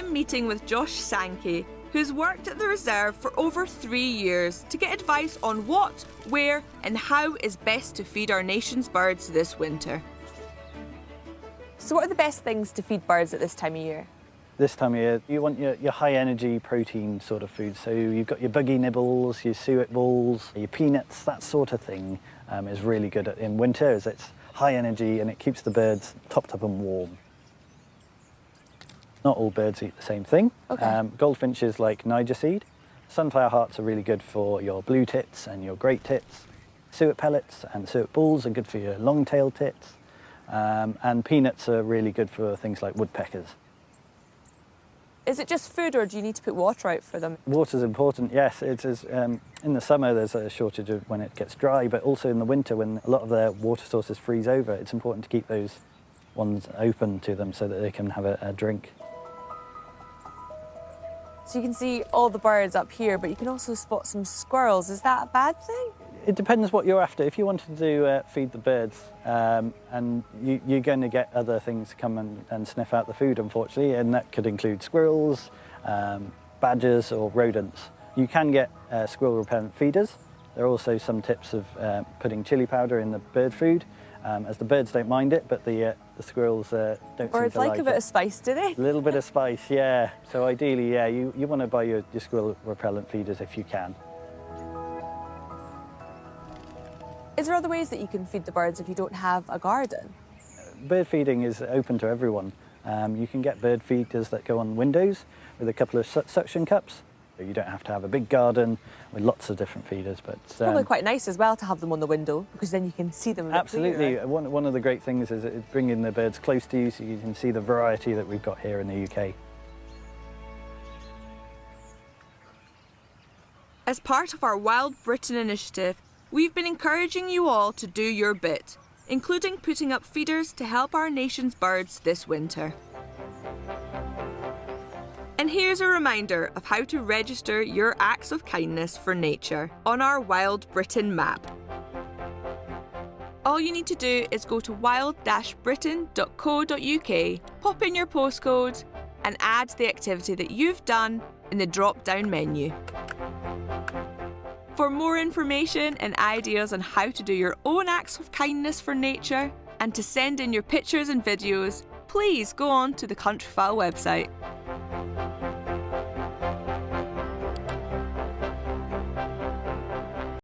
I'm meeting with Josh Sankey, who's worked at the reserve for over 3 years to get advice on what, where and how is best to feed our nation's birds this winter. So what are the best things to feed birds at this time of year? This time of year, you want your high energy protein sort of food. So you've got your buggy nibbles, your suet balls, your peanuts, that sort of thing is really good in winter as it's high energy and it keeps the birds topped up and warm. Not all birds eat the same thing. Okay. Goldfinches like Niger seed. Sunflower hearts are really good for your blue tits and your great tits. Suet pellets and suet balls are good for your long-tailed tits. And peanuts are really good for things like woodpeckers. Is it just food or do you need to put water out for them? Water's important, yes. It is, in the summer there's a shortage of when it gets dry, but also in the winter when a lot of their water sources freeze over, it's important to keep those ones open to them so that they can have a drink. So you can see all the birds up here, but you can also spot some squirrels. Is that a bad thing? It depends what you're after. If you wanted to feed the birds, and you're going to get other things to come and sniff out the food, unfortunately, and that could include squirrels, badgers or rodents. You can get squirrel repellent feeders. There are also some tips of putting chili powder in the bird food, as the birds don't mind it, but the squirrels don't seem to like it. Birds like a bit of spice, do they? A little bit of spice, yeah. So ideally, yeah, you want to buy your squirrel repellent feeders if you can. Is there other ways that you can feed the birds if you don't have a garden? Bird feeding is open to everyone. You can get bird feeders that go on windows with a couple of suction cups. You don't have to have a big garden with lots of different feeders. But it's probably quite nice as well to have them on the window because then you can see them a bit absolutely. clearer. One of the great things is bringing the birds close to you so you can see the variety that we've got here in the UK. As part of our Wild Britain initiative, we've been encouraging you all to do your bit, including putting up feeders to help our nation's birds this winter. And here's a reminder of how to register your acts of kindness for nature on our Wild Britain map. All you need to do is go to wild-britain.co.uk, pop in your postcode and add the activity that you've done in the drop-down menu. For more information and ideas on how to do your own acts of kindness for nature and to send in your pictures and videos, please go on to the Countryfile website.